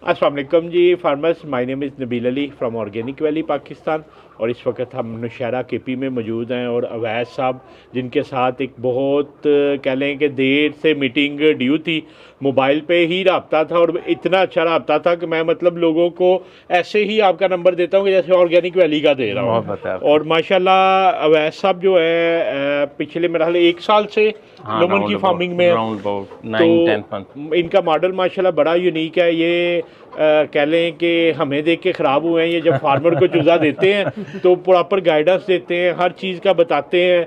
अस्सलाम वालेकुम जी farmers, my name is Nabeel Ali from organic valley Pakistan. और इस वक्त हम नौशहरा केपी में मौजूद हैं और अवैस साहब जिनके साथ एक बहुत कह लें कि देर से मीटिंग ड्यू थी, मोबाइल पे ही रब्ता था और इतना अच्छा रब्ता था कि मैं मतलब लोगों को ऐसे ही आपका नंबर देता हूँ कि जैसे ऑर्गेनिक वैली का दे रहा हूँ। और माशाल्लाह अवैस साहब जो है पिछले मेरा हाल 1 साल से लेमन की फार्मिंग में तो इनका मॉडल माशाल्लाह बड़ा यूनिक है। ये कह लें कि हमें देख के ख़राब हुए हैं। ये जब फार्मर को चूज़ा देते हैं तो प्रॉपर गाइडेंस देते हैं, हर चीज़ का बताते हैं।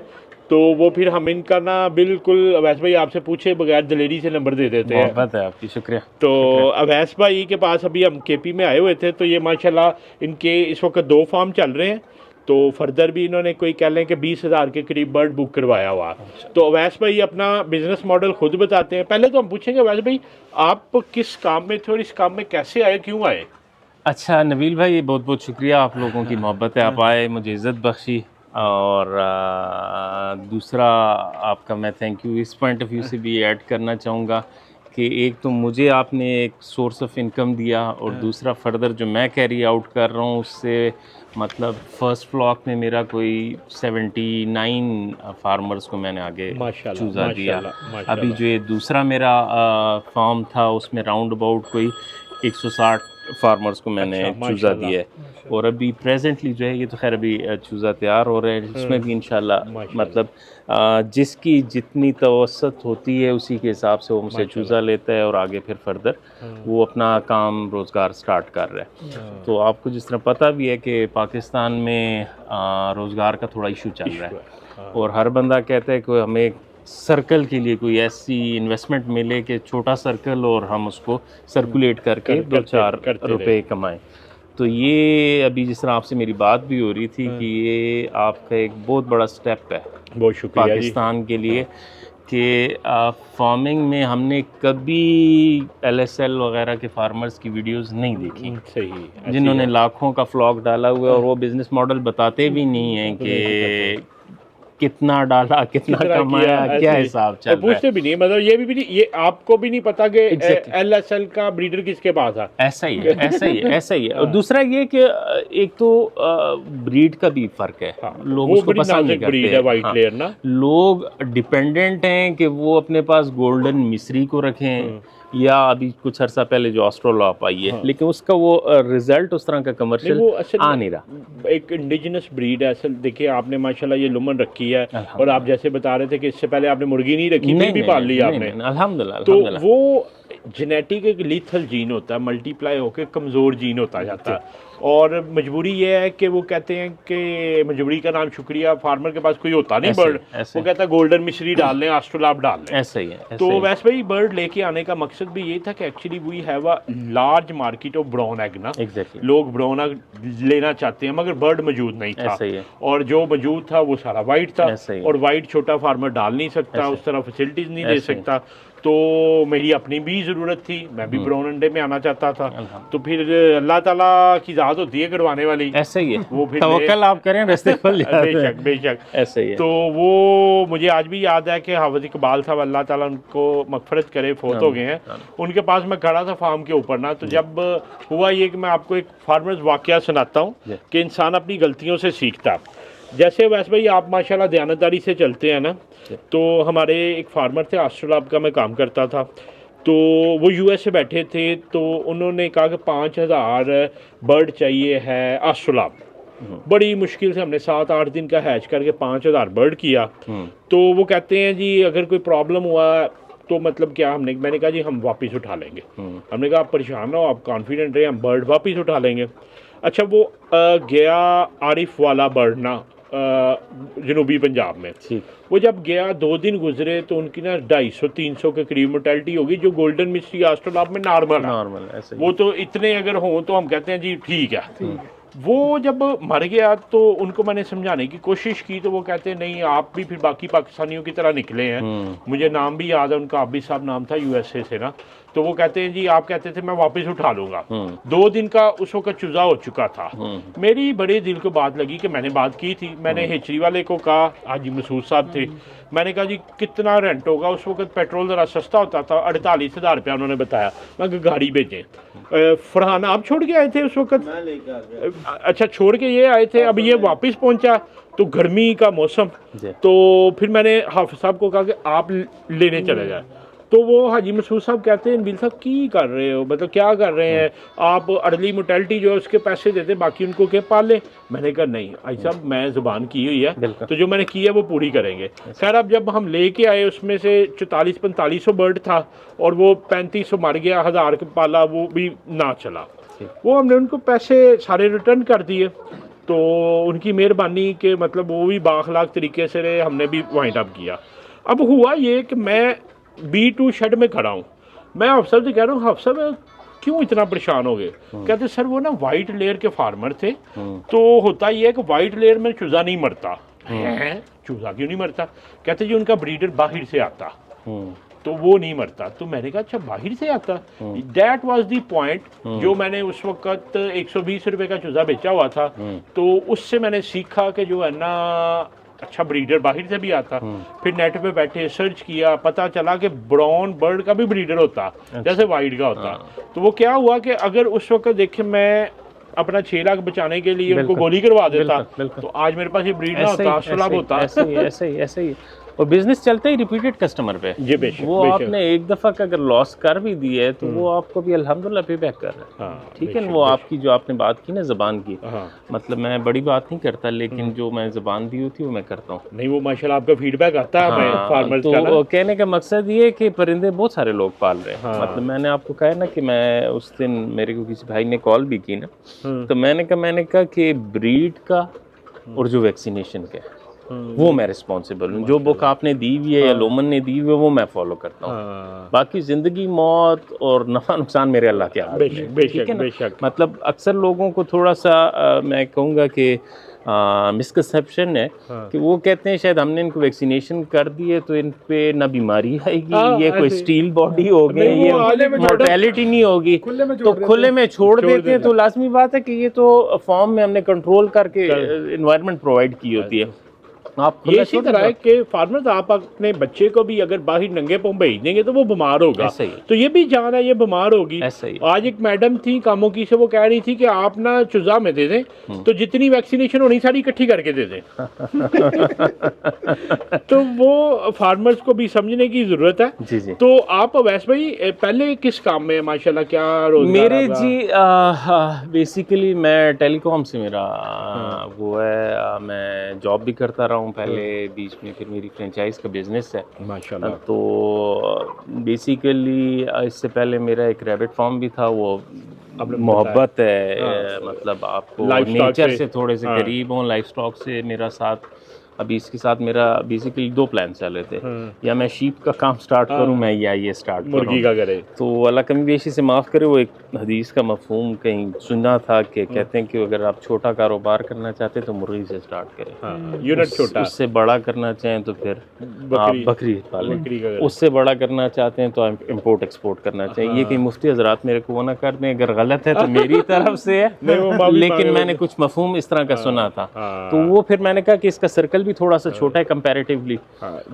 तो वो फिर हम इनका ना बिल्कुल अवैस भाई आपसे पूछे बगैर दलेरी से नंबर दे देते हैं। बहुत है आपकी, शुक्रिया। तो अवैस भाई के पास अभी हम केपी में आए हुए थे, तो ये माशाल्लाह इनके इस वक्त 2 फार्म चल रहे हैं। तो फर्दर भी इन्होंने कोई कह लें कि 20,000 के करीब बर्ड बुक करवाया हुआ। तो अवैस भाई अपना बिजनेस मॉडल खुद बताते हैं। पहले तो हम पूछेंगे अवैस भाई आप किस काम में थे और इस काम में कैसे आए, क्यों आए? अच्छा नबील भाई, बहुत बहुत शुक्रिया, आप लोगों की मोहब्बत है, आप आए, मुझे इज़्ज़त बख्शी। और दूसरा आपका मैं थैंक यू इस पॉइंट ऑफ व्यू से भी ऐड करना चाहूँगा कि एक तो मुझे आपने एक सोर्स ऑफ इनकम दिया और दूसरा फर्दर जो मैं कैरी आउट कर रहा हूँ उससे मतलब फर्स्ट फ्लॉक में मेरा कोई 79 फार्मर्स को मैंने आगे चूज़ा दिया। अभी जो ये दूसरा मेरा फॉर्म था उसमें राउंड अबाउट कोई 160 फार्मर्स को मैंने चूज़ा दिया है। और अभी प्रेजेंटली जो है ये तो खैर अभी चूज़ा तैयार हो रहे हैं, इसमें भी इंशाल्लाह मतलब जिसकी जितनी तवसत होती है उसी के हिसाब से वो मुझसे चूज़ा लेता है और आगे फिर फर्दर वो अपना काम रोज़गार स्टार्ट कर रहा है। तो आपको जिस तरह पता भी है कि पाकिस्तान में रोज़गार का थोड़ा इशू चल रहा है और हर बंदा कहता है कि हमें सर्कल के लिए कोई ऐसी इन्वेस्टमेंट मिले कि छोटा सर्कल और हम उसको सर्कुलेट करके 2-4 रुपए कमाएं। तो ये अभी जिस तरह आपसे मेरी बात भी हो रही थी कि ये आपका एक बहुत बड़ा स्टेप है बहुत शुक्रिया पाकिस्तान के लिए कि फार्मिंग में हमने कभी LSL वगैरह के फार्मर्स की वीडियोस नहीं देखी, सही जिन्होंने लाखों का फ्लॉक डाला हुआ है और वो बिजनेस मॉडल बताते भी नहीं हैं कि कितना डाला, कितना कमाया, क्या हिसाब चल रहा है, पूछते भी नहीं, मतलब ये भी नहीं, ये आपको भी नहीं पता कि LSL का ब्रीडर किसके पास है। ऐसा ही है, ऐसा ही है, ऐसा ही है। और दूसरा ये कि एक तो ब्रीड का भी फर्क है, लोग उसको पसंद नहीं करते हैं। वाइट लेयर ना लोग डिपेंडेंट हैं कि वो अपने पास गोल्डन मिस्री को रखें या अभी कुछ अर्सा पहले जो ऑस्ट्रोलॉप आई है, लेकिन उसका वो रिजल्ट उस तरह का कमर्शियल आ नहीं रहा। एक इंडिजिनस ब्रीड है असल। देखिए आपने माशाल्लाह ये लुमन रखी है और आप जैसे बता रहे थे कि इससे पहले आपने मुर्गी नहीं रखी, फिर भी पाल ली आपने, अल्हम्दुलिल्लाह। तो वो जेनेटिक एक लीथल जीन होता है, मल्टीप्लाई होकर कमज़ोर जीन होता जाता है। और मजबूरी ये है कि वो कहते हैं कि मजबूरी का नाम शुक्रिया, फार्मर के पास कोई होता नहीं बर्ड, वो कहता है गोल्डन मिश्री डाल लें, ऑस्ट्रोलॉप डाल लें। ऐसा ही है। तो वैसे भाई बर्ड लेके आने का मकसद भी ये था कि actually we have a large market of brown egg ना। लोग ब्राउन एग लेना चाहते हैं मगर बर्ड मौजूद नहीं था, और जो मौजूद था वो सारा वाइट था, और वाइट छोटा फार्मर डाल नहीं सकता, उस तरह फैसिलिटीज नहीं दे सकता। तो मेरी अपनी भी ज़रूरत थी, मैं भी ब्राउन अंडे में आना चाहता था। तो फिर अल्लाह ताला की ज़ात होती है करवाने वाली, ऐसे ही है, वो फिर तवक्कल आप करें रास्ते खुल जाते हैं। बेशक बेशक ऐसे ही है। तो वो मुझे आज भी याद है कि हाफिज इकबाल साहब, अल्लाह ताला उनको मगफरत करे, फोत हो गए हैं, उनके पास मैं खड़ा था फार्म के ऊपर ना। तो जब हुआ ये कि मैं आपको एक फार्मर्स वाकया सुनाता हूँ कि इंसान अपनी गलतियों से सीखता। जैसे वैसे भाई आप माशाल्लाह दयानतदारी से चलते हैं ना, तो हमारे एक फार्मर थे, ऑस्ट्रेलॉप का मैं काम करता था, तो वो US से बैठे थे। तो उन्होंने कहा कि 5,000 बर्ड चाहिए है ऑस्ट्रेलॉप। बड़ी मुश्किल से हमने 7-8 दिन का हैच करके 5,000 बर्ड किया। तो वो कहते हैं जी अगर कोई प्रॉब्लम हुआ तो मतलब क्या, मैंने कहा जी हम वापस उठा लेंगे। हमने कहा आप परेशान ना हो, आप कॉन्फिडेंट रहे, हम बर्ड वापस उठा लेंगे। अच्छा वो गया आरिफ वाला बर्ड ना जनूबी पंजाब में, वो जब गया 2 दिन गुजरे तो उनकी ना 250-300 के करीब मोर्टेलिटी होगी, जो गोल्डन मिस्ट्री ऑस्ट्रेलॉप में नॉर्मल है। वो तो इतने अगर हों तो हम कहते हैं जी ठीक है। वो जब मर गया तो उनको मैंने समझाने की कोशिश की, तो वो कहते हैं नहीं आप भी फिर बाकी पाकिस्तानियों की तरह निकले हैं। मुझे नाम भी याद है उनका, आबिद साहब नाम था, USA से ना। तो वो कहते हैं जी आप कहते थे मैं वापस उठा लूंगा। 2 दिन का उस वक्त चूजा हो चुका था। मेरी बड़े दिल को बात लगी कि मैंने बात की थी, मैंने हेचरी वाले को कहा, हाजी मसूद साहब थे, मैंने कहा जी कितना रेंट होगा? उस वक्त पेट्रोल ज़रा सस्ता होता था, 48,000 रुपया उन्होंने बताया। मैं गाड़ी भेजें। फरहान आप छोड़ के आए थे उस वक्त? अच्छा छोड़ के ये आए थे, अब ये वापस पहुंचा तो गर्मी का मौसम, तो फिर मैंने हाफिज साहब को कहा कि आप लेने चले जाए। तो वो हाजी मसूद साहब कहते हैं नबील साहब की कर रहे हो, मतलब क्या कर रहे हैं आप? अर्ली मोर्टेलिटी जो है उसके पैसे देते, बाकी उनको क्या पाले? मैंने कहा नहीं हाजी साहब मैं ज़ुबान की हुई है, तो जो मैंने की है वो पूरी करेंगे। खैर अब जब हम लेके आए उसमें से 44-45 बर्ड था और वो 3500 मर गया, 1000 का पाला वो भी ना चला। वो हमने उनको पैसे सारे रिटर्न कर दिए, तो उनकी मेहरबानी के मतलब वो भी बाखलाक तरीके से रहे, हमने भी वाइंड अप किया। अब हुआ ये कि मैं B2 शेड में खड़ा हूँ, मैं अफसर से कह रहा हूँ अफसर क्यों इतना परेशान हो गए? कहते सर वो ना वाइट लेयर के फार्मर थे, तो होता ये है कि वाइट लेयर में चूजा नहीं मरता है। चूजा क्यों नहीं मरता? कहते जी उनका ब्रीडर बाहर से आता तो वो नहीं मरता। तो मैंने कहा अच्छा बाहर से आता, दैट वाज द पॉइंट। जो मैंने उस वक्त 120 रुपए का चूजा बेचा हुआ था, तो उससे मैंने सीखा कि जो है ना अच्छा ब्रीडर बाहर से भी आता। फिर नेट पे बैठे सर्च किया, पता चला कि ब्राउन बर्ड का भी ब्रीडर होता जैसे वाइट का होता। तो वो क्या हुआ कि अगर उस वक्त देखे मैं अपना 6 लाख बचाने के लिए उनको गोली करवा देता, तो आज मेरे पास ये ब्रीड ना होता, सुलभ होता। ऐसे ही और बिजनेस चलता ही रिपीटेड कस्टमर पे। जी बेशक, वो आपने एक दफ़ा का अगर लॉस कर भी दिया है तो वो आपको भी अल्हम्दुलिल्लाह पे बैक कर रहा है। ठीक है, वो आपकी जो आपने बात की ना ज़बान की, मतलब मैं बड़ी बात नहीं करता, लेकिन जो मैं ज़बान दी होती है वो मैं करता हूँ। नहीं वो माशाल्लाह आपका फीडबैक आता है फार्मर्स का ना। तो कहने का मकसद ये है कि परिंदे बहुत सारे लोग पाल रहे हैं। मतलब मैंने आपको कहा ना कि मैं उस दिन मेरे को किसी भाई ने कॉल भी की ना, तो मैंने कहा कि ब्रीड का और जो वैक्सीनेशन का वो मैं रिस्पॉन्सिबल हूँ। जो बुक आपने दी हुई है या लोमन ने दी हुई है वो मैं फॉलो करता हूँ। बाकी जिंदगी मौत और नफा नुकसान मेरे अल्लाह के हाथ में है। ठीक है ना? मतलब अक्सर लोगों को थोड़ा सा मैं कहूँगा कि मिसकंसेप्शन है कि वो कहते हैं शायद हमने इनको वैक्सीनेशन कर दिए तो इन पे ना बीमारी आएगी, ये कोई स्टील बॉडी हो गई, ये मोर्टेलिटी नहीं होगी, तो खुले में छोड़ देते हैं। तो लाजमी बात है कि ये तो फॉर्म में हमने कंट्रोल करके एनवायरनमेंट प्रोवाइड की होती है। आप ये इसी तरह है कि फार्मर्स आप अपने बच्चे को भी अगर बाहर नंगे पांव भेज देंगे तो वो बीमार होगा, तो ये भी जान है ये बीमार होगी। आज एक मैडम थी कामों की से, वो कह रही थी कि आप ना चूजा में दे दें तो जितनी वैक्सीनेशन होनी सारी इकट्ठी करके दे दें। तो वो फार्मर्स को भी समझने की जरूरत है। जी जी। तो आप वैसे भाई पहले किस काम में माशाल्लाह क्या रोजगार? मेरे जी बेसिकली मैं टेलीकॉम से मेरा वो है, मैं जॉब भी करता रहा हूँ पहले, बीच में फिर मेरी फ्रेंचाइज का बिजनेस है माशाल्लाह। तो बेसिकली इससे पहले मेरा एक रैबिट फार्म भी था। वो मोहब्बत है, मतलब आपको नेचर से थोड़े से करीब हूँ, लाइफ स्टॉक से मेरा साथ। अभी इसके साथ मेरा बेसिकली 2 प्लान चल रहे थे, या मैं शीप का काम स्टार्ट करूं मैं, या ये स्टार्ट मुर्गी का करे। तो अल्लाह कमी बेशी से माफ़ करे, वो एक हदीस का मफहूम कहीं सुना था कि कहते हैं कि अगर आप छोटा कारोबार करना चाहते हैं तो मुर्गी से स्टार्ट करें, यूनिट छोटा। उससे बड़ा करना चाहें तो फिर आप बकरी पालें, उससे बड़ा करना चाहते हैं तो आप इम्पोर्ट एक्सपोर्ट करना चाहिए। ये कहीं मुफ्ती हजरात मेरे को ना कर दें, अगर गलत है तो मेरी तरफ से है, लेकिन मैंने कुछ मफहूम इस तरह का सुना था। तो वो फिर मैंने कहा कि इसका सर्कल भी थोड़ा सा छोटा है कंपैरेटिवली,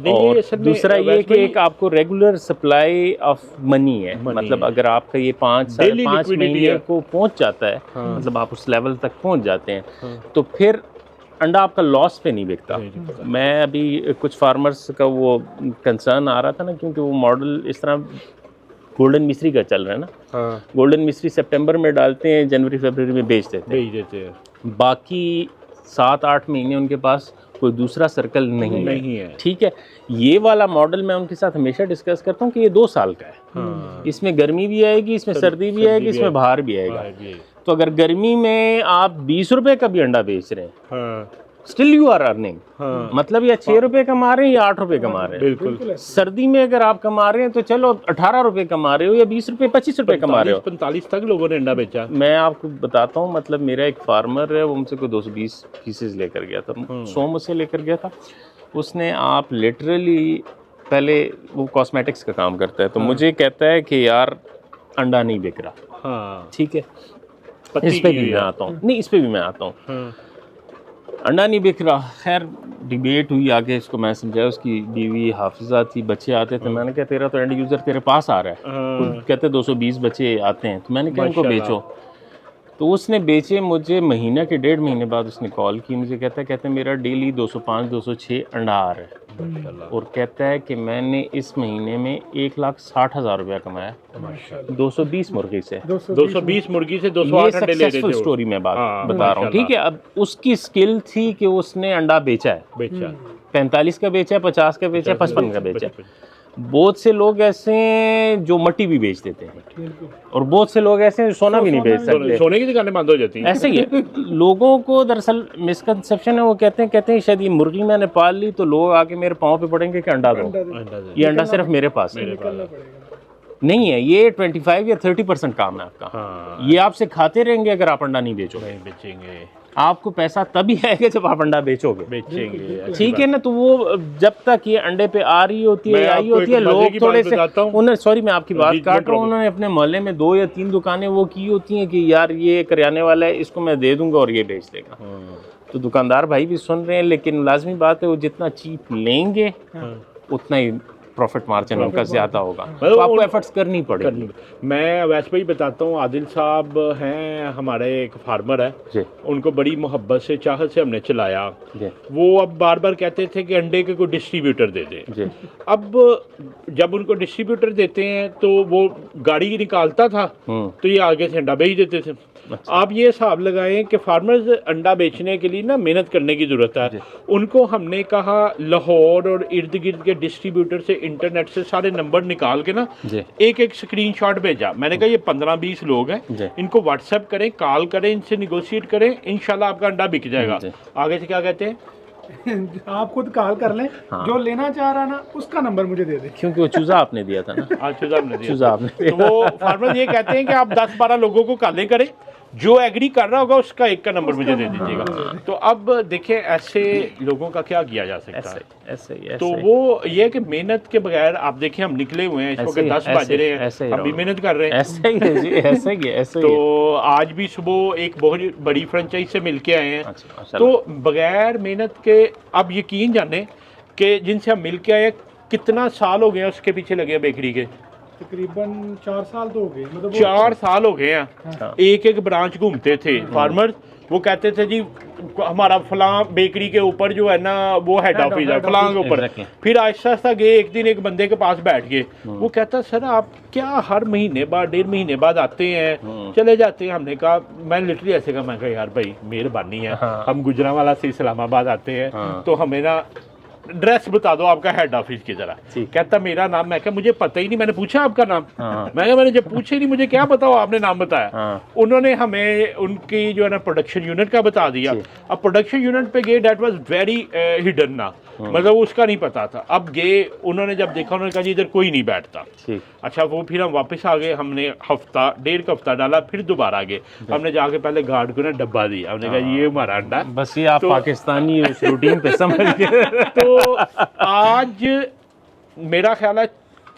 और दूसरा ये कि एक आपको रेगुलर सप्लाई ऑफ मनी है, मतलब अगर आपका ये 5 महीने को पहुंच जाता है, मतलब आप उस लेवल तक पहुंच जाते हैं, तो फिर अंडा आपका लॉस पे नहीं बिकता। मैं अभी कुछ फार्मर्स का वो कंसर्न आ रहा था ना, क्योंकि वो मॉडल इस तरह गोल्डन मिस्री का चल रहा है ना। गोल्डन मिस्री सितंबर में डालते हैं, जनवरी फरवरी में बेच देते हैं। बाकी 7-8 महीने उनके पास कोई दूसरा सर्कल नहीं है। ठीक है, ये वाला मॉडल मैं उनके साथ हमेशा डिस्कस करता हूँ कि ये 2 साल का है। इसमें गर्मी भी आएगी, इसमें सर्दी भी आएगी, इसमें बाहर भी आएगा। तो अगर गर्मी में आप 20 रुपए का भी अंडा बेच रहे हैं, स्टिल यू आर अर्निंग, मतलब या 6 रुपए कमा रहे हैं या 8 रुपए कमा रहे हैं। बिल्कुल। सर्दी में अगर आप कमा रहे हैं तो चलो 18 रुपए कमा रहे हो, या 20 रुपए 25 रुपए कमा रहे हो। 45 तक लोगों ने अंडा बेचा। मैं आपको बताता हूँ, मतलब मेरा एक फार्मर है, वो मुझसे कोई 220 पीसेज लेकर गया था, 100 मुझसे लेकर गया था। उसने आप लिटरली पहले वो कॉस्मेटिक्स का काम करता है, तो मुझे कहता है कि यार अंडा नहीं बिक रहा। हाँ ठीक है, पत्ती इस पे की भी हुई मैं है। आता हूँ, नहीं इस पे भी मैं आता हूँ। हाँ अंडा नहीं बिक रहा, खैर डिबेट हुई आगे, इसको मैं समझाया, उसकी बीवी हाफिजा थी, बच्चे आते थे, मैंने कहा तेरा तो एंड यूज़र तेरे पास आ रहा है, खुद कहते 220 बच्चे आते हैं, तो मैंने कहा इनको माशाल्लाह। बेचो। तो उसने बेचे, मुझे महीना के 1.5 महीने बाद उसने कॉल की, मुझे कहता है मेरा डेली 205 206 अंडा आ रहा है, माशाल्लाह और कहता है कि मैंने इस महीने में 1,60,000 रुपया कमाया 220 मुर्गी से। 220 मुर्गी से ये 208 अंडे ले रहे सक्सेसफुल थे वो। स्टोरी मैं बात हाँ, बता रहा हूँ, ठीक है। अब उसकी स्किल थी कि उसने अंडा बेचा है, बेचा 45 का बेचा है, 50 का बेचा है, 55 का बेचा है। बहुत से लोग ऐसे हैं जो मट्टी भी बेच देते हैं, और बहुत से लोग ऐसे हैं जो सोना भी नहीं बेच सकते। सोने की दुकानें बंद हो जाती हैं। ऐसे ही है, लोगों को दरअसल मिसकंसेप्शन है, वो कहते हैं शायद ये मुर्गी मैंने पाल ली तो लोग आके मेरे पाँव पे पड़ेंगे कि अंडा दो, अंडा दे। ये अंडा सिर्फ मेरे पास है। नहीं है, ये 25 या 30% काम है आपका। हाँ ये आप सिखाते रहेंगे अगर आप अंडा नहीं बेचोगे। नहीं बेचेंगे, आपको पैसा तभी आएगा जब आप अंडा बेचोगे, बेचेंगे। ठीक है ना। तो वो जब तक ये अंडे पे आ रही होती है, मैं आई आपको होती है, एक मजे लोग की थोड़े बात से बताता हूँ। उन्होंने, सॉरी मैं आपकी बात जी, काट रहा हूँ, no problem। उन्होंने अपने मोहल्ले में 2 या 3 दुकानें वो की होती हैं कि यार ये करियाने वाला है, इसको मैं दे दूंगा और ये बेच देगा। तो दुकानदार भाई भी सुन रहे हैं, लेकिन लाजमी बात है वो जितना चीप लेंगे उतना ही प्रॉफिट मार्जिन उनका ज़्यादा होगा, तो आपको एफर्ट्स करनी पड़ेगी। मैं वैसे ही बताता हूँ, आदिल साहब हैं हमारे, एक फार्मर है जी उनको बड़ी मोहब्बत से चाहत से हमने चलाया। जी वो अब बार बार कहते थे कि अंडे के कोई डिस्ट्रीब्यूटर दे दें। जी अब जब उनको डिस्ट्रीब्यूटर देते हैं तो वो गाड़ी निकालता था तो ये आगे से अंडा बेच देते थे। आप ये हिसाब लगाएं कि फार्मर्स अंडा बेचने के लिए ना मेहनत करने की ज़रूरत है। उनको हमने कहा लाहौर और इर्द गिर्द के डिस्ट्रीब्यूटर से इंटरनेट से सारे नंबर निकाल के ना एक एक स्क्रीनशॉट भेजा। मैंने कहा ये 15-20 लोग हैं, इनको व्हाट्सएप करें, कॉल करें, इनसे निगोशिएट करें, इंशाल्लाह आपका अंडा बिक जाएगा। आगे से क्या कहते हैं, आप खुद कॉल कर लें, जो लेना चाह रहा ना उसका नंबर मुझे दे दे, क्योंकि वो चूजा आपने दिया था ना। चूजा हमने दिया। चूजा आपने तो वो फार्मर ये कहते हैं कि आप 10-12 लोगों को कॉलें करें, जो एग्री कर रहा होगा उसका एक का नंबर मुझे दे दीजिएगा। तो अब देखिए ऐसे लोगों का क्या किया जा सकता है। ऐसे तो वो ये है कि मेहनत के बगैर आप देखिए हम निकले हुए हैं, इस वक्त 10 बज रहे हैं, हम भी मेहनत कर रहे हैं। ऐसे ही है जी, ऐसे ही है, ऐसे ही है। तो आज भी सुबह एक बहुत बड़ी फ्रेंचाइज से मिल के आए हैं। तो बगैर मेहनत के आप यकीन जाने कि जिनसे हम मिल के आए, कितना साल हो गए हैं उसके पीछे लगे हैं बेकरी के, तकरीबन 4 साल तो हो गए, मतलब 4 साल हो गए हैं। एक एक ब्रांच घूमते थे फार्मर्स, वो कहते थे जी हमारा फलां बेकरी के ऊपर जो है ना वो हेड ऑफिस है फलां के ऊपर। फिर आहिस्ता आहिस्ता गए, एक दिन एक बंदे के पास बैठ गए, वो कहता सर आप क्या हर महीने बाद 1.5 महीने बाद आते हैं चले जाते हैं। हमने कहा, मैं लिटरली ऐसे कहा, मैं कहा यार भाई मेहरबानी है, हम गुजरांवाला से इस्लामाबाद आते हैं तो हमें ना ड्रेस बता दो आपका हेड ऑफिस की जरा। कहता मेरा नाम, मैं कहा मुझे पता ही नहीं, मैंने पूछा आपका नाम, मैं कहा मैंने जब पूछा ही नहीं मुझे क्या बताओ, आपने नाम बताया। उन्होंने हमें उनकी जो है ना प्रोडक्शन यूनिट का बता दिया। अब प्रोडक्शन यूनिट पे गए, डेट वाज वेरी हिडन ना, मतलब उसका नहीं पता था। अब गए, उन्होंने जब देखा उन्होंने कहा जी इधर कोई नहीं बैठता। अच्छा वो फिर हम वापस आ गए, हमने हफ्ता 1.5 हफ्ता डाला, फिर दोबारा गए, हमने जाके पहले गार्ड को ना डब्बा दिया, हमने कहा ये हमारा अंडा। बस ये आप पाकिस्तानी उस रूटीन पे समझ गए। तो आज मेरा ख्याल है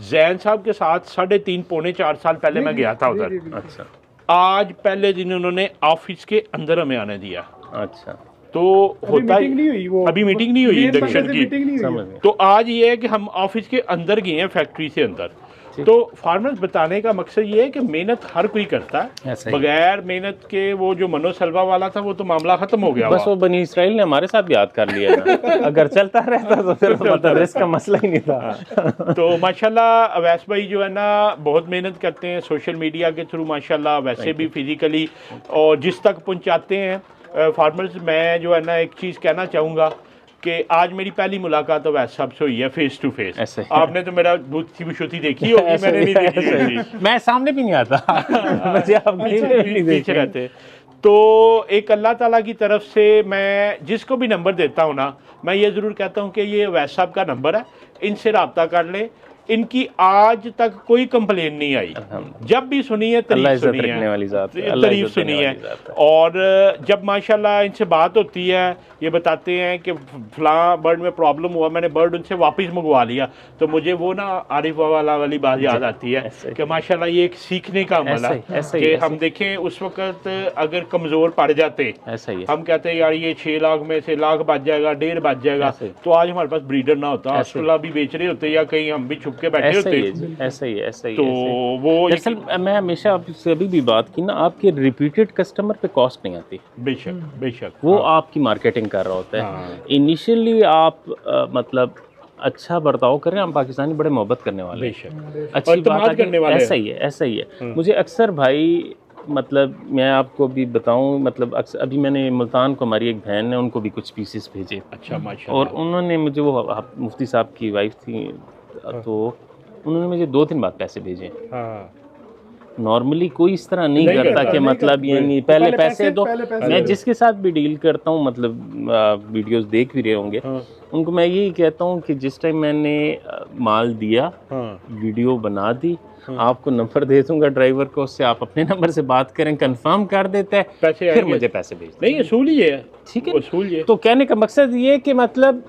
जैन साहब के साथ 3.5-4 साल पहले मैं गया था उधर। अच्छा, आज पहले दिन उन्होंने ऑफिस के अंदर हमें आने दिया। अच्छा, तो होता मीटिंग नहीं हुई, वो अभी मीटिंग नहीं हुई इंडक्शन की। समझ गए। तो आज ये है कि हम ऑफिस के अंदर गए हैं, फैक्ट्री से अंदर। तो फार्मर्स बताने का मकसद ये है कि मेहनत हर कोई करता है, बगैर मेहनत के वो जो मनोसलवा वाला था वो तो मामला खत्म हो गया। बस वो बनी इसराइल ने हमारे साथ भी याद कर लिया ना। अगर चलता रहता तो फिर मतलब रिस्क का मसला ही नहीं था। तो माशाल्लाह अवैस भाई जो है ना बहुत मेहनत करते हैं सोशल मीडिया के थ्रू, माशाल्लाह वैसे भी फिजिकली, और जिस तक पहुंचाते हैं फार्मर्स। मैं जो है ना एक चीज़ कहना चाहूँगा कि आज मेरी पहली मुलाकात तो वैसे सबसे हुई है फेस टू फेस। आपने तो मेरा दूध की बिशुती देखी होगी, मैंने नहीं देखी होगी। मैं सामने भी नहीं आता, मुझे आप पीछे रहते। तो एक अल्लाह ताला की तरफ से मैं जिसको भी नंबर देता हूँ ना, मैं ये ज़रूर कहता हूँ कि ये अवैस साहब का नंबर है, इनसे रब्ता कर लें। इनकी आज तक कोई कंप्लेन नहीं आई। जब भी सुनी है अल्लाह तारीफ इज्जत सुनी रखने है, वाली ज़ात है, अल्लाह तारीफ इज्जत सुनी देने है। वाली ज़ात है। और जब माशाल्लाह इनसे बात होती है, ये बताते हैं कि फलां बर्ड में प्रॉब्लम हुआ, मैंने बर्ड उनसे वापस मंगवा लिया, तो मुझे वो ना आरिफ वाला वाली बात याद आती है ऐसे ही। कि माशाल्लाह ये एक सीखने का अमल ऐसे ही, है ऐसे ही, कि ऐसे हम ही। देखें उस वक्त अगर कमज़ोर पड़ जाते, ऐसा ही है। हम कहते हैं यार ये 6 लाख में से लाख बच जाएगा, 1.5 बच जाएगा, ऐसे ही। तो आज हमारे पास ब्रीडर ना होता, ऐसे ही। अस्पताल भी बेच रहे होते या कहीं हम भी छुप के बैठे ऐसा ही होते। है जी, ऐसा ही है, ऐसा ही तो है, ऐसा ही है। वो दरअसल मैं हमेशा आपसे अभी भी बात की ना, आपके रिपीटेड कस्टमर पे कॉस्ट नहीं आती, बेशक बेशक वो आपकी मार्केटिंग कर रहा होता है। हाँ। इनिशियली आप मतलब अच्छा बर्ताव करें, हम पाकिस्तानी बड़े मोहब्बत करने वाले हैं, बेशक अच्छी और बात इत्मीनान आगे- करने वाले हैं। ऐसा ही है, ऐसा ही है। मुझे अक्सर भाई मतलब मैं आपको भी बताऊं, मतलब अक्सर अभी मैंने मुल्तान को हमारी एक बहन है, उनको भी कुछ पीसेस भेजे, अच्छा और माशाल्लाह। उन्होंने मुझे वो मुफ्ती साहब की वाइफ थी, तो उन्होंने मुझे 2-3 बार पैसे भेजे। हाँ नॉर्मली कोई इस तरह नहीं नहीं करता करता, कि नहीं मतलब करता। ये नहीं, पहले पहले पैसे दो। पहले पैसे मैं दो। जिसके साथ भी डील करता हूँ, मतलब वीडियोस देख भी रहे होंगे, हाँ उनको मैं यही कहता हूँ कि जिस टाइम मैंने माल दिया, हाँ वीडियो बना दी, आपको नंबर दे दूंगा ड्राइवर को, उससे आप अपने नंबर से बात करें, कंफर्म कर देते हैं, पैसे फिर आएंगे। मुझे पैसे भेज दें। नहीं असूल ही है, ठीक है। असूल ये। तो कहने का मकसद ये कि मतलब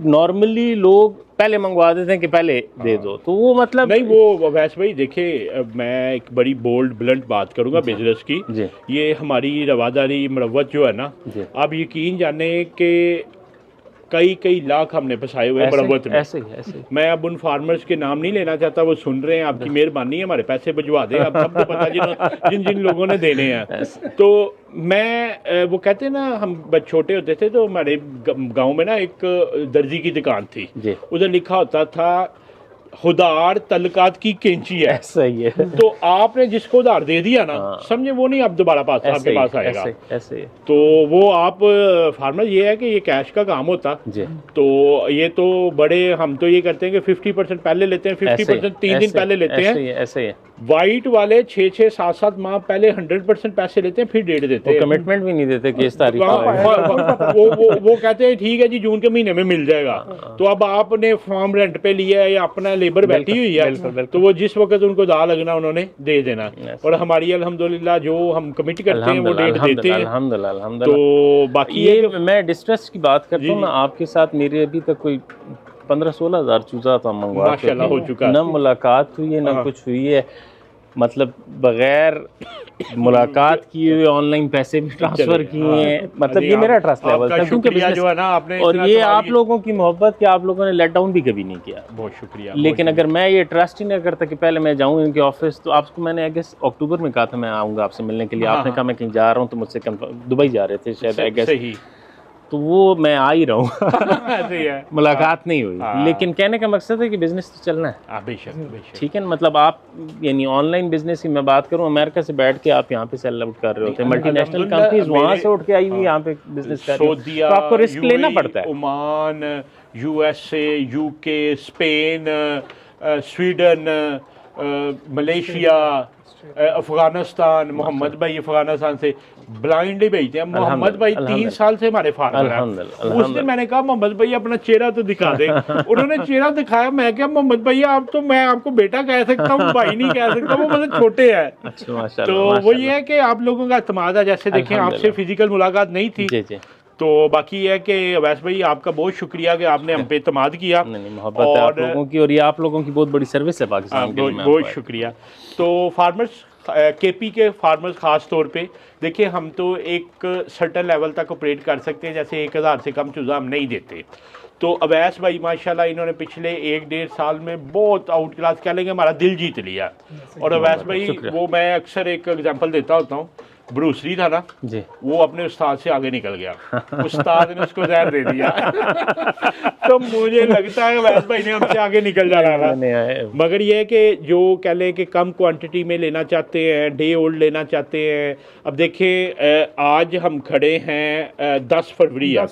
नॉर्मली लोग पहले मंगवा देते हैं कि पहले दे दो, तो वो मतलब नहीं वो वैसे भाई देखिए, मैं एक बड़ी बोल्ड ब्लंट बात करूंगा बिजनेस की। जी ये हमारी रवादारी मरवत जो है ना, जी, आप यकीन जाने कि कई लाख हमने फंसाए हुए हैं मरवत में। ऐसे ही ऐसे ही। मैं अब उन फार्मर्स के नाम नहीं लेना चाहता, वो सुन रहे हैं, आपकी मेहरबानी है, हमारे पैसे भिजवा दें, अब सबको पता जिन जिन लोगों ने देने हैं। तो मैं वो कहते हैं ना, हम बच्चे छोटे होते थे तो हमारे गांव में ना एक दर्जी की दुकान थी, जी उधर लिखा होता था खुदार तलकात की कैंची है। ऐसा ही है, तो आपने जिसको उधार दे दिया ना, हाँ। समझे वो नहीं अब दोबारा पास ऐसे आपके ही, पास आएगा। ऐसे ही। तो वो आप फार्मर ये है कि ये कैश का काम होता, जी तो ये तो बड़े हम तो ये करते हैं कि 50% पहले लेते हैं, 50% 3 दिन पहले लेते हैं। ऐसे ही है। वाइट वाले 6-6 7-7 माह पहले 100% पैसे लेते हैं, फिर डेट देते वो हैं। कमिटमेंट भी नहीं देते कि इस तारीख को वहाँ- आएगा। वो कहते हैं ठीक है जी, जून के महीने में मिल जाएगा। तो अब आपने फॉर्म रेंट पे लिया है या अपना लेबर बैठी हुई है, बिल्कुल, बिल्कुल। तो वो जिस वक्त उनको दाल लगना उन्होंने दे देना। Yes. और हमारी अल्हम्दुलिल्लाह जो हम कमिट करते हैं वो डेट देते हैं। अल्हम्दुलिल्लाह अल्हम्दुलिल्लाह। तो बाकी ये ये मैं डिस्ट्रेस की बात करता जी, हूँ ना, आपके साथ मेरे अभी तक कोई 15-16 हज़ार चूजा तो मंगवा माशाल्लाह हो चुका है। ना मुलाकात हुई है ना हाँ। कुछ हुई है, मतलब बगैर मुलाकात किए हुए ऑनलाइन पैसे भी ट्रांसफर चलिए, किए हैं, हाँ। मतलब जी, ये मेरा ट्रस्ट लेवल आपका था, क्योंकि शुक्रिया business- जो है ना आपने और इतना ये सवाल आप किया। लोगों की मोहब्बत कि आप लोगों ने लेट डाउन भी कभी नहीं किया। बहुत शुक्रिया। लेकिन अगर मैं ये ट्रस्ट ही नहीं करता कि पहले मैं जाऊं इनके ऑफिस, तो आपको मैंने आई गेस अक्टूबर में कहा था मैं आऊंगा आपसे मिलने के लिए, हाँ, आपने कहा मैं कहीं जा रहा हूं, तो मुझसे दुबई जा रहे थे शायद आई गेस, सही तो वो मैं आ ही रहा हूँ। ऐसे ही है। मुलाकात नहीं हुई, हाँ। लेकिन कहने का मकसद है कि बिजनेस तो चलना है। हाँ, बेशक बेशक। ठीक है ना, मतलब आप यानी ऑनलाइन बिजनेस की मैं बात करूं, अमेरिका से बैठ के आप यहाँ पे सेल आउट कर रहे होते हैं, मल्टीनेशनल अल्हम्दुलिल्लाह कंपनीज वहाँ मेरे- से उठ के आई हुई यहाँ पे बिजनेस कर रही हैं, सऊदीया, तो आपको रिस्क लेना पड़ता है। Oman, USA, UK, Spain, Sweden, Malaysia, Afghanistan. Mohammad भाई अफगानिस्तान से ब्लाइंडली भेजते हैं। मोहम्मद भाई 3 साल से हमारे फार्मर हैं। अल्हम्दुलिल्लाह, उस दिन मैंने कहा मोहम्मद भाई अपना चेहरा तो दिखा दे। उन्होंने चेहरा दिखाया, मैं क्या मोहम्मद भाई आप तो, मैं आपको बेटा कह सकता हूँ, भाई नहीं कह सकता, वो मतलब छोटे हैं। अच्छा माशाल्लाह, तो वो माशाल्लाह। ये है कि आप लोगों का इत्मीनान है, जैसे देखें आपसे अल्हम्दुलिल्लाह। फिजिकल मुलाकात नहीं थी, जी जी, तो बाकी ये है कि अवैस भाई आपका बहुत शुक्रिया कि आपने हम पे इत्मीनान किया। नहीं मोहब्बत है आप लोगों की, और ये आप लोगों की बहुत बड़ी सर्विस है पाकिस्तान के लिए। मैं बहुत आपको शुक्रिया। तो फार्मर्स केपी के फार्मर्स ख़ास तौर पे देखिए, हम तो एक सर्टन लेवल तक ऑपरेट कर सकते हैं, जैसे 1000 से कम चूज़ा हम नहीं देते। तो अवैस भाई माशाल्लाह इन्होंने पिछले 1-1.5 साल में बहुत आउट क्लास कह लेंगे, हमारा दिल जीत लिया। और अवैस भाई शुक्रिया। वो मैं अक्सर एक एग्जांपल देता होता हूँ, ब्रूसली था ना, जी, वो अपने उस्ताद से आगे निकल गया, उस्ताद ने उसको जहर दे दिया। तो मुझे लगता है अवैस भाई ने हमसे आगे निकल जा रहा मैंने था। मगर ये है कि जो कह लें कि कम क्वांटिटी में लेना चाहते हैं, डे ओल्ड लेना चाहते हैं। अब देखें आज हम खड़े हैं 10 फरवरी है,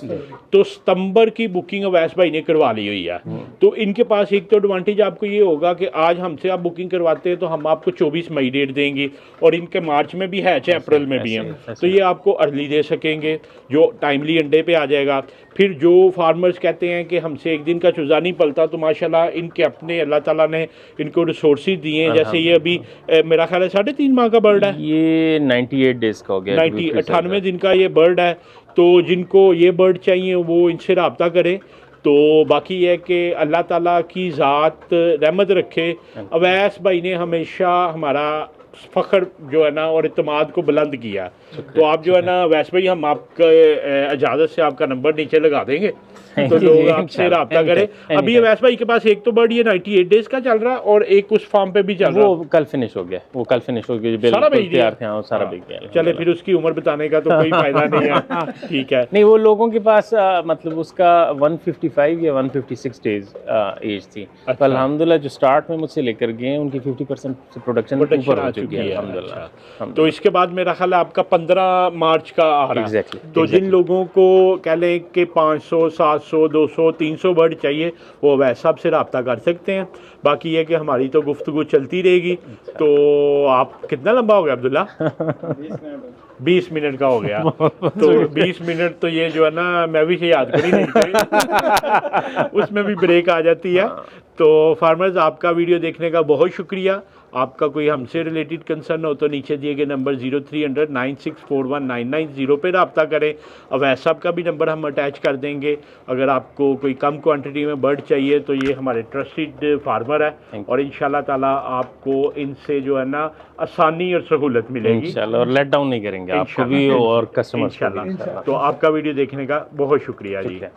तो सितंबर की बुकिंग अवैस भाई ने करवा ली हुई है। तो इनके पास एक तो एडवांटेज आपको ये होगा कि आज हमसे आप बुकिंग करवाते हैं तो हम आपको 24 मई डेट देंगे, और इनके मार्च में भी है चाहे अप्रैल नस्ल में भी हैं, तो ये आपको अर्ली दे सकेंगे, जो टाइमली अंडे पे आ जाएगा। फिर जो फार्मर्स कहते हैं कि हमसे एक दिन का चूज़ा नहीं पलता, तो माशाल्लाह इनके अपने अल्लाह ताला ने इनको रिसोर्सेज दिए हैं। जैसे ये अभी मेरा ख्याल है 3.5 माह का बर्ड है, ये 98 डेज का हो गया, 98 दिन का ये बर्ड है। तो जिनको ये बर्ड चाहिए वो इनसे रब्ता करें। तो बाकी ये है कि अल्लाह ताला की ज़ात रहमत रखे। अवैस भाई ने हमेशा हमारा फ़ख्र जो है ना और इत्मीनान को बुलंद किया। तो आप जो है ना अवैस भाई, हम आपके इजाज़त से आपका नंबर नीचे लगा देंगे, तो लोग आपसे रब्ता करें। अभी अवैस भाई के पास एक तो बर्ड ये 98 डेज का चल रहा है और एक उस फार्म पे भी चल रहा है, वो कल फिनिश हो गया, वो कल फिनिश हो गया, सारा बिल्कुल बेच दिया। तैयार थे, हाँ, सारा बिक गया। चले फिर उसकी उम्र बताने का तो कोई फायदा नहीं है। ठीक है, नहीं, वो लोगों के पास मतलब उसका 155 या 156 डेज एज थी। तो अल्हम्दुलिल्लाह जो स्टार्ट में मुझसे लेकर गए उनकी 50% से प्रोडक्शन ऊपर हो चुकी है अल्हम्दुलिल्लाह। तो इसके बाद मेरा ख्याल है आपका 15 मार्च का आ रहा है। Exactly, तो जिन लोगों को कह लें कि 500, 700, 200, 300 बर्ड चाहिए, वो वैसा साहब से रब्ता कर सकते हैं। बाकी ये कि हमारी तो गुफ्तगू चलती रहेगी। तो आप कितना लंबा हो गया अब्दुल्ला? 20 मिनट का हो गया। तो 20 मिनट तो ये जो है ना मैं भी याद कर ही नहीं थी। उसमें भी ब्रेक आ जाती है। तो फार्मर्स, आपका वीडियो देखने का बहुत शुक्रिया। आपका कोई हमसे रिलेटेड कंसर्न हो तो नीचे दिए गए नंबर 0300 9641 पे रब्ता करें। अवैस साहब का भी नंबर हम अटैच कर देंगे। अगर आपको कोई कम क्वांटिटी में बर्ड चाहिए तो ये हमारे ट्रस्टेड फार्मर है और इंशाल्लाह ताला आपको इनसे जो है ना आसानी और सहूलत मिलेगी इंशाल्लाह, और लेट डाउन नहीं करेंगे आपको भी और कस्टमर्स को भी। इंशाल्लाह। तो आपका वीडियो देखने का बहुत शुक्रिया जी। ठीक है।